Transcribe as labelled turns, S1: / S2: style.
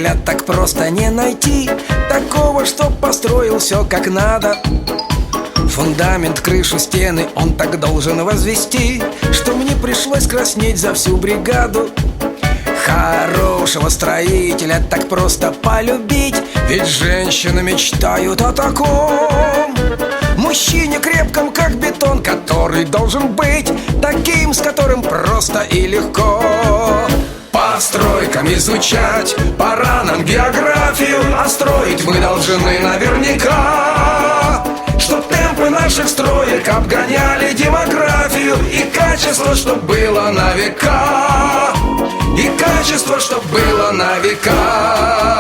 S1: строителя так просто не найти, такого, что построил все как надо. Фундамент, крышу, стены он так должен возвести, что мне пришлось краснеть за всю бригаду. Хорошего строителя так просто полюбить, ведь женщины мечтают о таком мужчине крепком, как бетон, который должен быть таким, с которым просто и легко. По стройкам изучать пора нам географию, а строить мы должны наверняка, чтоб темпы наших строек обгоняли демографию, и качество, чтоб было на века, и качество, чтоб было на века.